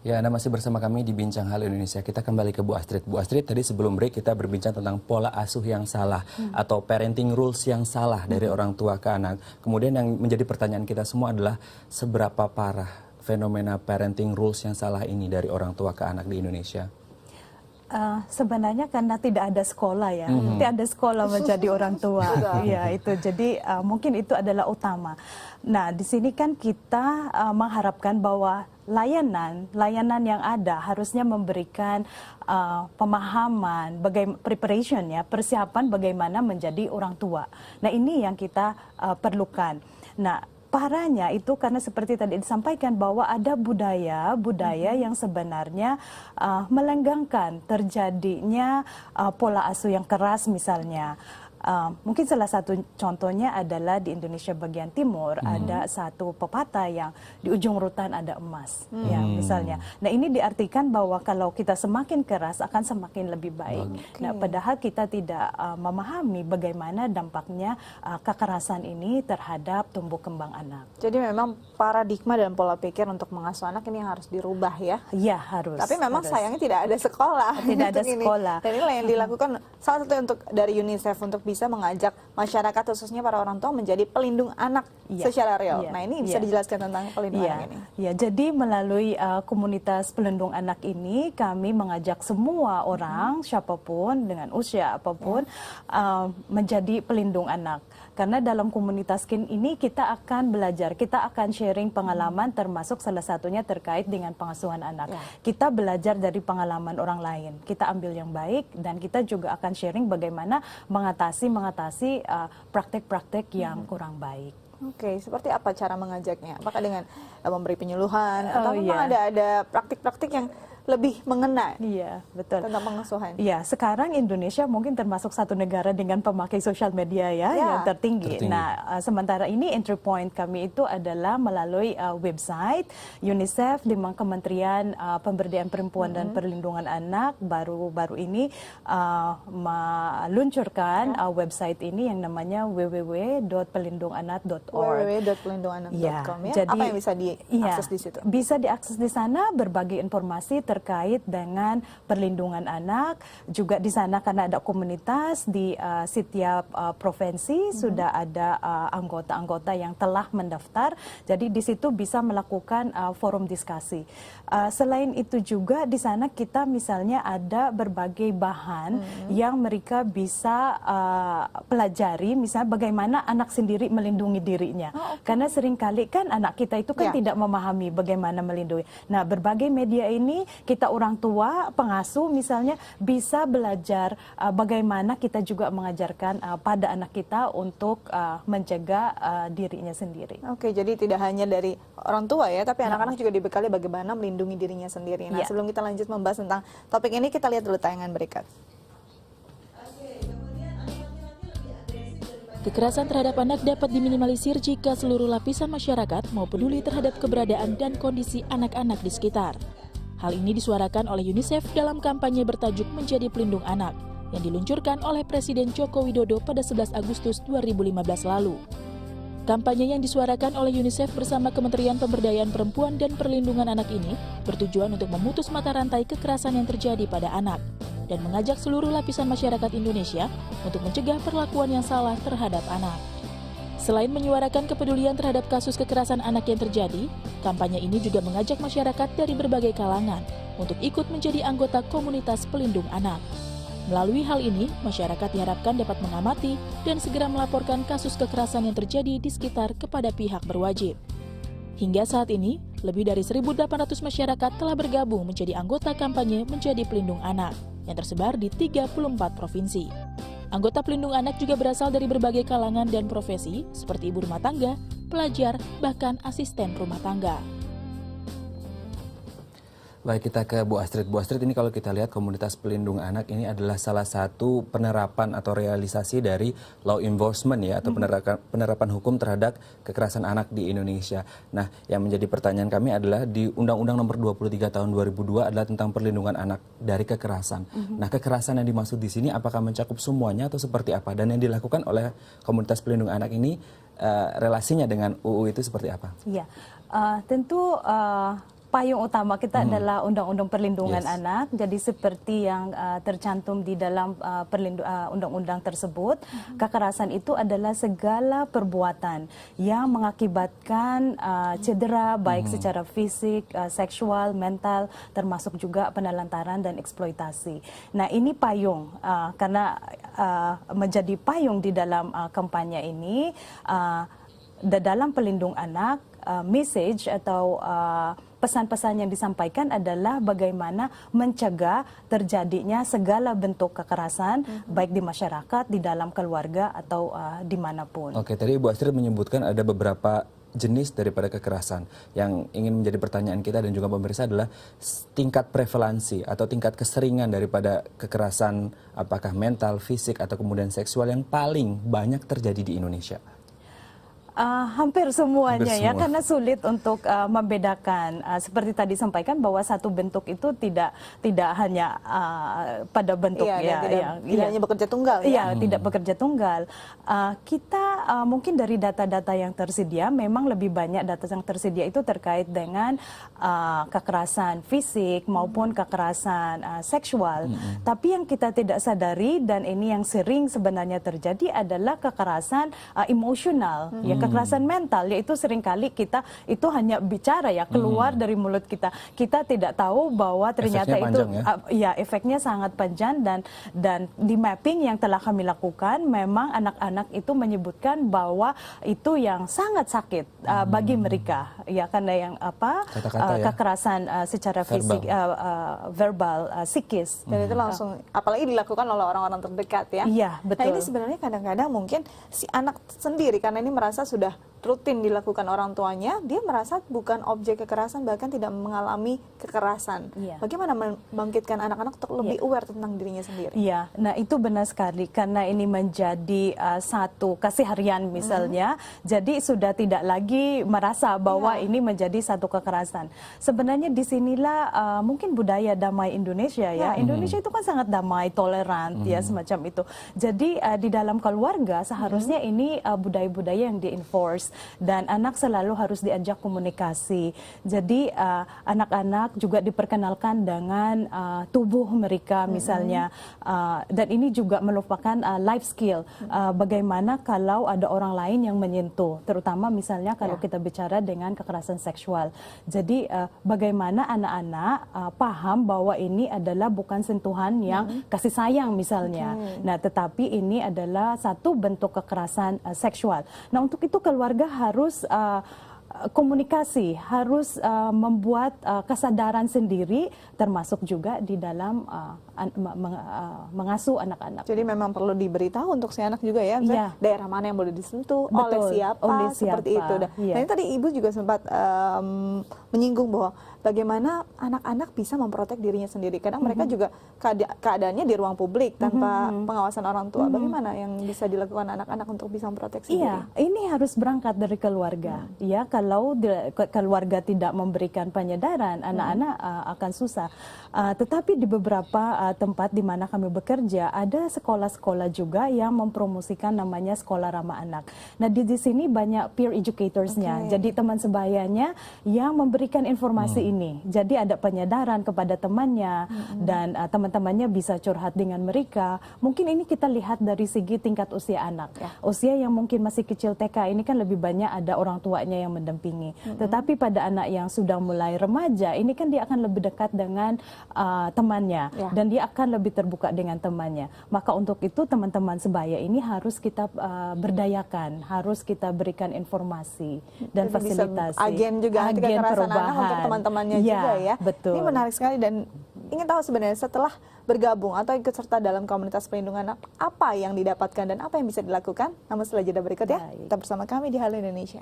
Ya, Anda masih bersama kami di Bincang Hal Indonesia. Kita kembali ke Bu Astrid. Bu Astrid, tadi sebelum break kita berbincang tentang pola asuh yang salah atau parenting rules yang salah dari orang tua ke anak. Kemudian yang menjadi pertanyaan kita semua adalah seberapa parah fenomena parenting rules yang salah ini dari orang tua ke anak di Indonesia? Sebenarnya karena tidak ada sekolah ya, tidak ada sekolah menjadi orang tua, ya itu. Jadi mungkin itu adalah utama. Nah di sini kan kita mengharapkan bahwa layanan yang ada harusnya memberikan pemahaman, preparation ya, persiapan bagaimana menjadi orang tua. Nah ini yang kita perlukan. Nah parahnya itu karena seperti tadi disampaikan bahwa ada budaya yang sebenarnya melenggangkan terjadinya pola asuh yang keras misalnya. Mungkin salah satu contohnya adalah di Indonesia bagian timur ada satu pepatah yang di ujung rutan ada emas, ya misalnya. Nah ini diartikan bahwa kalau kita semakin keras akan semakin lebih baik. Nah padahal kita tidak memahami bagaimana dampaknya kekerasan ini terhadap tumbuh kembang anak. Jadi memang paradigma dan pola pikir untuk mengasuh anak ini harus dirubah ya? Iya harus. Tapi memang sayangnya tidak ada sekolah. Tidak ada sekolah. Dan inilah yang dilakukan salah satu untuk dari UNICEF untuk bisa mengajak masyarakat khususnya para orang tua menjadi pelindung anak secara real. Nah ini bisa dijelaskan tentang pelindung anak ini. Ya, jadi melalui komunitas pelindung anak ini kami mengajak semua orang siapapun dengan usia apapun menjadi pelindung anak. Karena dalam komunitas ini kita akan belajar, kita akan sharing pengalaman termasuk salah satunya terkait dengan pengasuhan anak. Kita belajar dari pengalaman orang lain, kita ambil yang baik dan kita juga akan sharing bagaimana mengatasi praktek-praktek yang kurang baik. Oke, seperti apa cara mengajaknya? Apakah dengan memberi penyuluhan atau memang ada praktik-praktik yang lebih mengena tentang pengasuhan? Iya, sekarang Indonesia mungkin termasuk satu negara dengan pemakai sosial media yang tertinggi. Nah, sementara ini entry point kami itu adalah melalui website UNICEF di Kementerian Pemberdayaan Perempuan dan Perlindungan Anak baru ini meluncurkan website ini yang namanya www.pelindunganak.org. www.pelindunganak.com ya. Jadi, apa yang bisa diakses di situ? Bisa diakses di sana berbagai informasi terkait dengan perlindungan anak. Juga di sana karena ada komunitas di setiap provinsi sudah ada anggota-anggota yang telah mendaftar. Jadi di situ bisa melakukan forum diskusi. Selain itu juga di sana kita misalnya ada berbagai bahan yang mereka bisa pelajari, misalnya bagaimana anak sendiri melindungi dirinya. Karena seringkali kan anak kita itu kan tidak memahami bagaimana melindungi. Nah, berbagai media ini kita orang tua, pengasuh misalnya bisa belajar bagaimana kita juga mengajarkan pada anak kita untuk menjaga dirinya sendiri. Oke, jadi tidak hanya dari orang tua ya, tapi anak-anak juga dibekali bagaimana melindungi dirinya sendiri. Nah, sebelum kita lanjut membahas tentang topik ini, kita lihat dulu tayangan berikut. Kekerasan terhadap anak dapat diminimalisir jika seluruh lapisan masyarakat mau peduli terhadap keberadaan dan kondisi anak-anak di sekitar. Hal ini disuarakan oleh UNICEF dalam kampanye bertajuk Menjadi Pelindung Anak yang diluncurkan oleh Presiden Joko Widodo pada 11 Agustus 2015 lalu. Kampanye yang disuarakan oleh UNICEF bersama Kementerian Pemberdayaan Perempuan dan Perlindungan Anak ini bertujuan untuk memutus mata rantai kekerasan yang terjadi pada anak dan mengajak seluruh lapisan masyarakat Indonesia untuk mencegah perlakuan yang salah terhadap anak. Selain menyuarakan kepedulian terhadap kasus kekerasan anak yang terjadi, kampanye ini juga mengajak masyarakat dari berbagai kalangan untuk ikut menjadi anggota komunitas pelindung anak. Melalui hal ini, masyarakat diharapkan dapat mengamati dan segera melaporkan kasus kekerasan yang terjadi di sekitar kepada pihak berwajib. Hingga saat ini, lebih dari 1.800 masyarakat telah bergabung menjadi anggota kampanye Menjadi Pelindung Anak yang tersebar di 34 provinsi. Anggota pelindung anak juga berasal dari berbagai kalangan dan profesi, seperti ibu rumah tangga, pelajar, bahkan asisten rumah tangga. Baik, kita ke Bu Astrid. Bu Astrid, ini kalau kita lihat komunitas pelindung anak ini adalah salah satu penerapan atau realisasi dari law enforcement ya, atau penerapan hukum terhadap kekerasan anak di Indonesia. Nah, yang menjadi pertanyaan kami adalah di Undang-Undang Nomor 23 Tahun 2002 adalah tentang perlindungan anak dari kekerasan. Nah, kekerasan yang dimaksud di sini apakah mencakup semuanya atau seperti apa? Dan yang dilakukan oleh komunitas pelindung anak ini relasinya dengan UU itu seperti apa? Iya, tentu payung utama kita adalah Undang-Undang Perlindungan Anak. Jadi seperti yang tercantum di dalam undang-undang tersebut, kekerasan itu adalah segala perbuatan yang mengakibatkan cedera baik secara fisik, seksual, mental, termasuk juga penelantaran dan eksploitasi. Nah, ini payung karena menjadi payung di dalam kampanye ini. Dalam pelindung anak, message atau pesan-pesan yang disampaikan adalah bagaimana mencegah terjadinya segala bentuk kekerasan, baik di masyarakat, di dalam keluarga, atau dimanapun. Oke, tadi Ibu Astrid menyebutkan ada beberapa jenis daripada kekerasan. Yang ingin menjadi pertanyaan kita dan juga pemirsa adalah tingkat prevalensi atau tingkat keseringan daripada kekerasan, apakah mental, fisik, atau kemudian seksual yang paling banyak terjadi di Indonesia. Hampir semuanya ya, karena sulit untuk membedakan. Seperti tadi sampaikan bahwa satu bentuk itu tidak hanya pada bentuk tidak hanya bekerja tunggal. Tidak bekerja tunggal. Kita mungkin dari data-data yang tersedia, memang lebih banyak data yang tersedia itu terkait dengan kekerasan fisik maupun kekerasan seksual. Tapi yang kita tidak sadari, dan ini yang sering sebenarnya terjadi, adalah kekerasan emosional. Kekerasan mental, yaitu seringkali kita itu hanya bicara keluar dari mulut kita. Kita tidak tahu bahwa ternyata efeknya itu panjang, efeknya sangat panjang, dan di mapping yang telah kami lakukan, memang anak-anak itu menyebutkan bahwa itu yang sangat sakit bagi mereka, karena yang kekerasan secara fisik, verbal, psikis. Dan itu langsung apalagi dilakukan oleh orang-orang terdekat ya. Iya, betul. Nah, ini sebenarnya kadang-kadang mungkin si anak sendiri karena ini merasa sudah rutin dilakukan orang tuanya, dia merasa bukan objek kekerasan, bahkan tidak mengalami kekerasan. Bagaimana membangkitkan anak-anak untuk lebih aware tentang dirinya sendiri? Iya, nah itu benar sekali, karena ini menjadi satu keseharian misalnya, jadi sudah tidak lagi merasa bahwa ini menjadi satu kekerasan. Sebenarnya disinilah mungkin budaya damai Indonesia ya. Indonesia itu kan sangat damai, toleran ya, semacam itu. Jadi di dalam keluarga seharusnya ini budaya-budaya yang di-enforce, dan anak selalu harus diajak komunikasi. Jadi anak-anak juga diperkenalkan dengan tubuh mereka misalnya, dan ini juga merupakan life skill. Bagaimana kalau ada orang lain yang menyentuh, terutama misalnya kalau kita bicara dengan kekerasan seksual. Jadi bagaimana anak-anak paham bahwa ini adalah bukan sentuhan yang kasih sayang misalnya. Nah, tetapi ini adalah satu bentuk kekerasan seksual. Nah, untuk itu keluarga harus komunikasi, harus membuat kesadaran sendiri, termasuk juga di dalam mengasuh anak-anak. Jadi memang perlu diberitahu untuk si anak juga ya, daerah mana yang boleh disentuh, oleh siapa, seperti itu. Nah, ini tadi Ibu juga sempat menyinggung bahwa bagaimana anak-anak bisa memprotek dirinya sendiri. Kadang mereka juga keadaannya di ruang publik tanpa pengawasan orang tua. Bagaimana yang bisa dilakukan anak-anak untuk bisa memprotek sendiri? Iya, ini harus berangkat dari keluarga. Ya, kalau keluarga tidak memberikan penyadaran, anak-anak akan susah. Tetapi di beberapa tempat di mana kami bekerja, ada sekolah-sekolah juga yang mempromosikan namanya sekolah ramah anak. Nah, di sini banyak peer educators-nya. Jadi teman sebayanya yang memberikan informasi ini. Jadi ada penyadaran kepada temannya, dan teman-temannya bisa curhat dengan mereka. Mungkin ini kita lihat dari segi tingkat usia anak. Usia yang mungkin masih kecil TK ini kan lebih banyak ada orang tuanya yang mendampingi. Tetapi pada anak yang sudah mulai remaja, ini kan dia akan lebih dekat dengan temannya, dan dia akan lebih terbuka dengan temannya. Maka untuk itu teman-teman sebaya ini harus kita berdayakan, harus kita berikan informasi dan jadi fasilitasi. Agen juga agen kekerasan anak untuk teman-temannya juga ya. Betul. Ini menarik sekali, dan ingin tahu sebenarnya setelah bergabung atau ikut serta dalam komunitas pelindungan anak, apa yang didapatkan dan apa yang bisa dilakukan? Namun setelah jeda berikut ya, tetap bersama kami di Halo Indonesia.